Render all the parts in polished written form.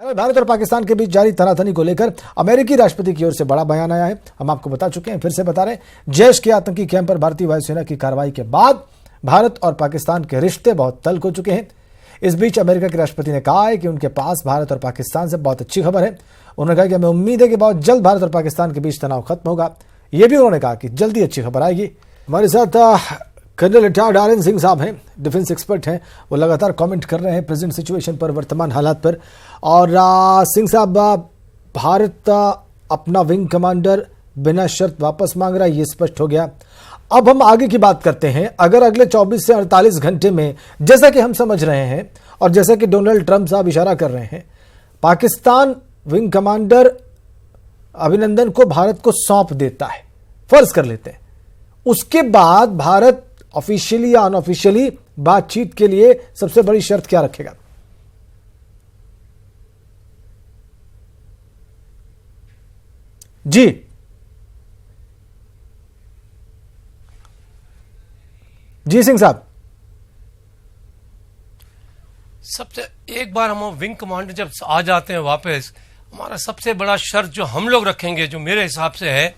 भारत और पाकिस्तान के बीच जारी तनातनी को लेकर अमेरिकी राष्ट्रपति की ओर से बड़ा बयान आया है। हम आपको बता चुके हैं, फिर से बता रहे हैं। जैश के आतंकी कैंप पर भारतीय वायुसेना की कार्रवाई के बाद भारत और पाकिस्तान के रिश्ते बहुत तल्ख हो चुके हैं। इस बीच अमेरिका के राष्ट्रपति ने कहा है कि उनके पास भारत और पाकिस्तान से बहुत अच्छी खबर है। उन्होंने कहा कि हमें उम्मीद है कि बहुत जल्द भारत और पाकिस्तान के बीच तनाव खत्म होगा। यह भी उन्होंने कहा कि जल्दी अच्छी खबर आएगी। हमारे साथ colonel retired R N Singh साहब हैं, डिफेंस एक्सपर्ट हैं। वो लगातार कमेंट कर रहे हैं प्रेजेंट सिचुएशन पर, वर्तमान हालात पर। और सिंह साहब, भारत अपना विंग कमांडर बिना शर्त वापस मांग रहा है, ये स्पष्ट हो गया। अब हम आगे की बात करते हैं। अगर अगले 24 से 48 घंटे में, जैसा कि हम समझ रहे हैं और जैसा कि डोनाल्ड ट्रंप साहब इशारा कर रहे हैं, पाकिस्तान विंग कमांडर अभिनंदन को भारत को सौंप देता है, फर्ज कर लेते हैं, उसके बाद भारत ऑफिशियली या अनऑफिशियली बातचीत के लिए सबसे बड़ी शर्त क्या रखेगा? जी जी सिंह साहब, सबसे एक बार हम विंग कमांडर जब आ जाते हैं वापस, हमारा सबसे बड़ा शर्त जो हम लोग रखेंगे, जो मेरे हिसाब से है,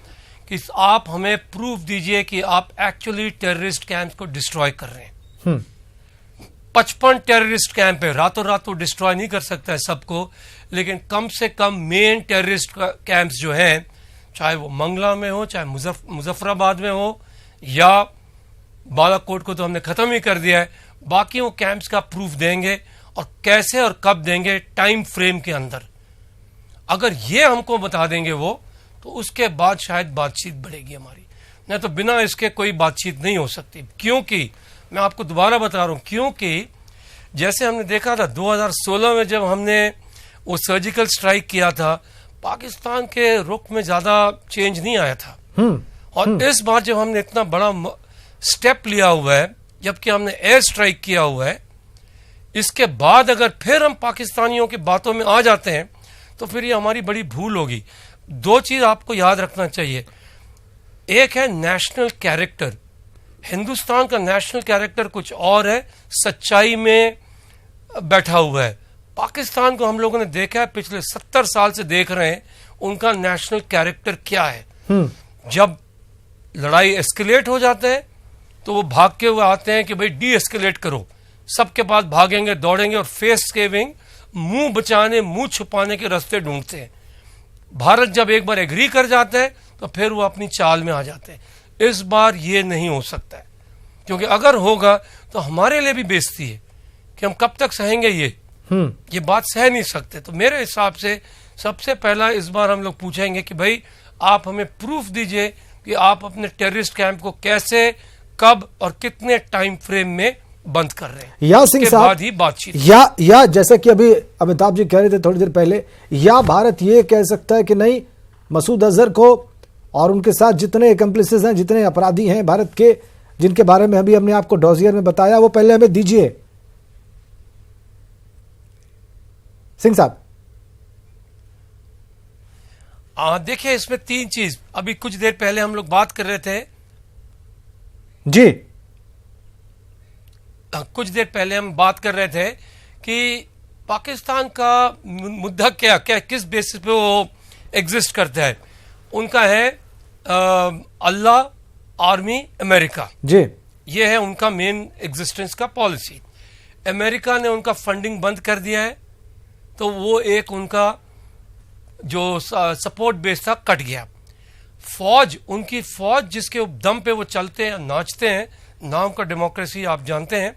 कि आप हमें प्रूफ दीजिए कि आप एक्चुअली टेररिस्ट कैंप को डिस्ट्रॉय कर रहे हैं। 55 टेररिस्ट कैंप है, रातों रात तो डिस्ट्रॉय नहीं कर सकता है सबको, लेकिन कम से कम मेन टेररिस्ट कैंप्स जो हैं, चाहे वो मंगला में हो, चाहे मुजफ्फराबाद में हो, या बालाकोट को तो हमने खत्म ही कर दिया है, बाकी वो कैंप्स का प्रूफ देंगे, और कैसे और कब देंगे, टाइम फ्रेम के अंदर। अगर ये हमको बता देंगे वो, तो उसके बाद शायद बातचीत बढ़ेगी हमारी, नहीं तो बिना इसके कोई बातचीत नहीं हो सकती। क्योंकि मैं आपको दोबारा बता रहा हूं, क्योंकि जैसे हमने देखा था 2016 में जब हमने वो सर्जिकल स्ट्राइक किया था, पाकिस्तान के रुख में ज्यादा चेंज नहीं आया था। और इस बार जब हमने इतना बड़ा स्टेप लिया हुआ है, जबकि हमने एयर स्ट्राइक किया हुआ है, इसके बाद अगर फिर हम पाकिस्तानियों की बातों में आ जाते हैं, तो फिर ये हमारी बड़ी भूल होगी। दो चीज आपको याद रखना चाहिए। एक है नेशनल कैरेक्टर। हिंदुस्तान का नेशनल कैरेक्टर कुछ और है, सच्चाई में बैठा हुआ है। पाकिस्तान को हम लोगों ने देखा है, पिछले 70 साल से देख रहे हैं उनका नेशनल कैरेक्टर क्या है। जब लड़ाई एस्केलेट हो जाते हैं तो वो भाग के हुए आते हैं कि भाई डी एस्केलेट करो, सबके पास भागेंगे, दौड़ेंगे और फेस सेविंग, मुंह बचाने, मुंह छुपाने के रास्ते ढूंढते हैं। भारत जब एक बार एग्री कर जाते हैं तो फिर वो अपनी चाल में आ जाते हैं। इस बार ये नहीं हो सकता है, क्योंकि अगर होगा तो हमारे लिए भी बेइज्जती है कि हम कब तक सहेंगे ये बात सह नहीं सकते। तो मेरे हिसाब से सबसे पहला इस बार हम लोग पूछेंगे कि भाई आप हमें प्रूफ दीजिए कि आप अपने टेररिस्ट कैंप को कैसे, कब और कितने टाइम फ्रेम में बंद कर रहे हैं, या सिंह साहब, बाद ही बातचीत। या जैसे कि अभी अमिताभ जी कह रहे थे थोड़ी देर पहले, या भारत ये कह सकता है कि नहीं, मसूद अजहर को और उनके साथ जितने एक्म्प्लिसेस हैं, जितने अपराधी हैं भारत के, जिनके बारे में अभी हमने आपको डॉजियर में बताया, वो पहले हमें दीजिए। सिंह साहब, देखिए, इसमें तीन चीज, अभी कुछ देर पहले हम लोग बात कर रहे थे जी, कुछ देर पहले हम बात कर रहे थे कि पाकिस्तान का मुद्दा क्या किस बेसिस पे वो एग्जिस्ट करता है। उनका है अल्लाह, आर्मी, अमेरिका। जी, ये है उनका मेन एग्जिस्टेंस का पॉलिसी। अमेरिका ने उनका फंडिंग बंद कर दिया है, तो वो एक उनका जो सपोर्ट बेस था कट गया। फौज, उनकी फौज जिसके दम पे वो चलते हैं, नाचते हैं, नाम का डेमोक्रेसी आप जानते हैं,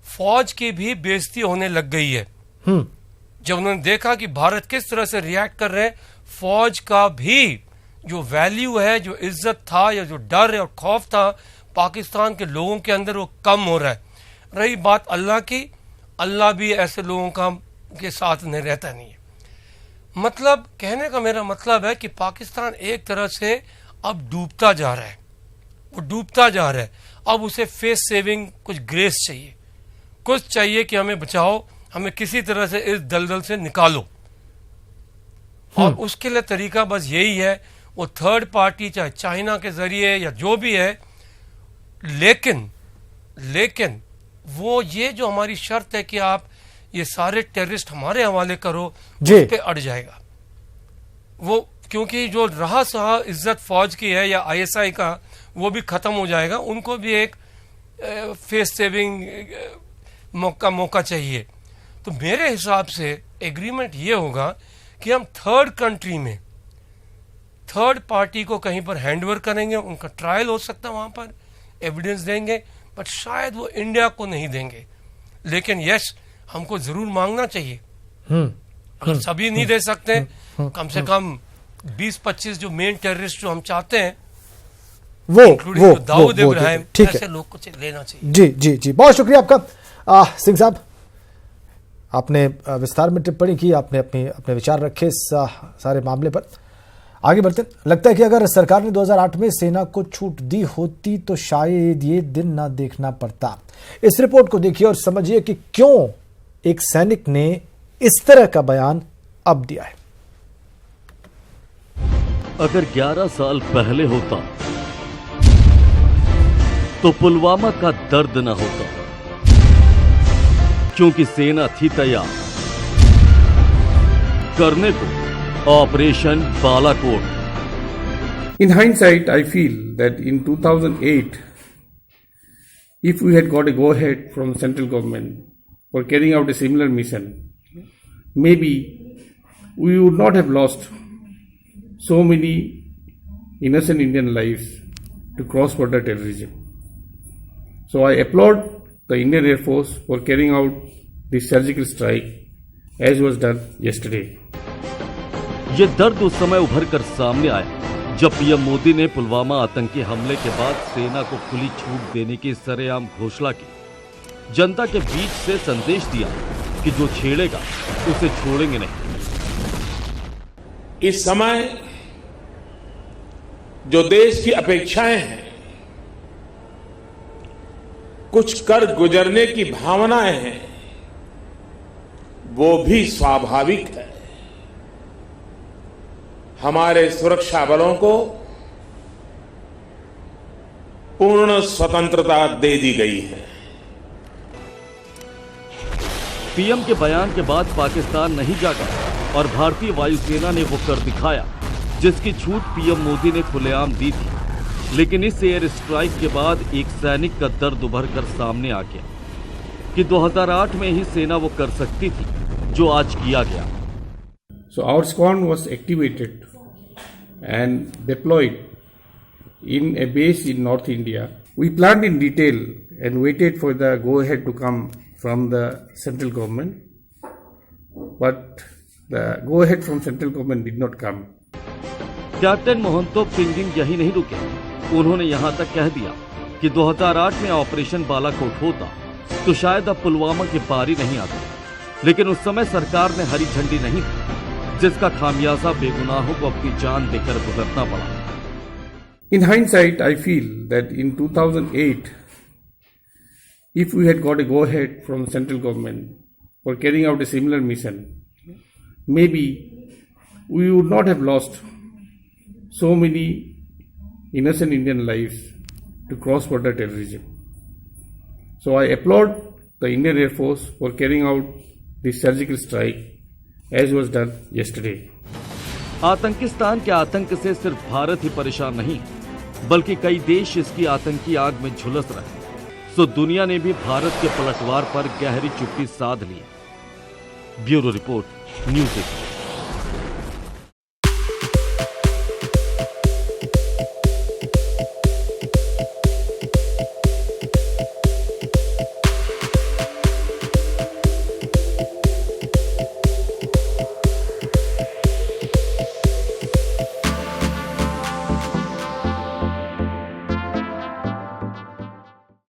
फौज की भी बेइज्जती होने लग गई है। जब उन्होंने देखा कि भारत किस तरह से रिएक्ट कर रहे हैं, फौज का भी जो वैल्यू है, जो इज्जत था, या जो डर और खौफ था पाकिस्तान के लोगों के अंदर, वो कम हो रहा है। रही बात अल्लाह की, अल्लाह भी ऐसे लोगों का के साथ नहीं रहता नहीं है। मतलब कहने का मेरा मतलब है कि पाकिस्तान एक तरह से अब डूबता जा रहा है, वो डूबता जा रहा है। अब उसे फेस सेविंग कुछ ग्रेस चाहिए, कुछ चाहिए कि हमें बचाओ, हमें किसी तरह से इस दलदल से निकालो। और उसके लिए तरीका बस यही है, वो थर्ड पार्टी, चाहे चाइना के जरिए या जो भी है, लेकिन वो ये जो हमारी शर्त है कि आप ये सारे टेररिस्ट हमारे हवाले करो, जी। उस पे अड़ जाएगा वो, क्योंकि जो रहा सहा इज्जत फौज की है या आईएसआई का, वो भी खत्म हो जाएगा। उनको भी एक फेस सेविंग मौका चाहिए। तो मेरे हिसाब से एग्रीमेंट ये होगा कि हम थर्ड कंट्री में थर्ड पार्टी को कहीं पर हैंडओवर करेंगे, उनका ट्रायल हो सकता है, वहां पर एविडेंस देंगे, बट शायद वो इंडिया को नहीं देंगे। लेकिन यस, हमको जरूर मांगना चाहिए। अगर सभी नहीं दे सकते, कम से कम 20-25 जो मेन टेररिस्ट जो हम चाहते हैं, वो दाऊद इब्राहिम, ठीक है, ऐसे लोग को लेना चाहिए। जी जी जी, बहुत शुक्रिया आपका सिंह साहब, आपने विस्तार में टिप्पणी की, आपने अपने विचार रखे इस सारे मामले पर। आगे बढ़ते, लगता है कि अगर सरकार ने 2008 में सेना को छूट दी होती तो शायद ये दिन ना देखना पड़ता। इस रिपोर्ट को देखिए और समझिए कि क्यों एक सैनिक ने इस तरह का बयान अब दिया है। अगर 11 साल पहले होता तो पुलवामा का दर्द न होता, क्योंकि सेना थी तैयार करने को operation Balakot. In hindsight, I feel that in 2008, if we had got a go-ahead from the central government for carrying out a similar mission, maybe we would not have lost so many innocent Indian lives to cross-border terrorism. So I applaud the Indian Air Force for carrying out this surgical strike as was done yesterday. ये दर्द उस समय उभर कर सामने आया जब PM Modi ने पुलवामा आतंकी हमले के बाद सेना को खुली छूट देने की सरेआम घोषणा की। जनता के बीच से संदेश दिया कि जो छेड़ेगा उसे छोड़ेंगे नहीं। इस समय जो देश की अपेक्षाएं हैं, कुछ कर गुजरने की भावनाएं हैं, वो भी स्वाभाविक है। हमारे सुरक्षा बलों को पूर्ण स्वतंत्रता दे दी गई है। पीएम के बयान के बाद पाकिस्तान नहीं जागा और भारतीय वायुसेना ने वो कर दिखाया जिसकी छूट पीएम मोदी ने खुलेआम दी थी। लेकिन इस एयर स्ट्राइक के बाद एक सैनिक का दर्द उभर कर सामने आ गया कि 2008 में ही सेना वो कर सकती थी जो आज किया गया। So our squadron was activated and deployed in a base in North India. We planned in detail and waited for the go-ahead to come from the central government, but the go-ahead from central government did not come. Captain Mohanto पिंगिंग यही नहीं रुके, उन्होंने यहां तक कह दिया कि 2008 में ऑपरेशन बालाकोट होता तो शायद अब पुलवामा की बारी नहीं आती। लेकिन उस समय सरकार ने हरी झंडी नहीं दी, जिसका खामियाजा बेगुनाहों को अपनी जान देकर गुजरना पड़ा। In hindsight, I feel that in 2008, if we had got a go-ahead from the central government for carrying out a similar mission, maybe we would not have lost so many innocent Indian lives to cross-border terrorism. So I applaud the Indian Air Force for carrying out this surgical strike as was done yesterday. आतंकिस्तान के आतंक से सिर्फ भारत ही परेशान नहीं, बल्कि कई देश इसकी आतंकी आग में झुलस रहे। सो दुनिया ने भी भारत के पलटवार पर गहरी चुप्पी साध ली। Bureau report, news 18।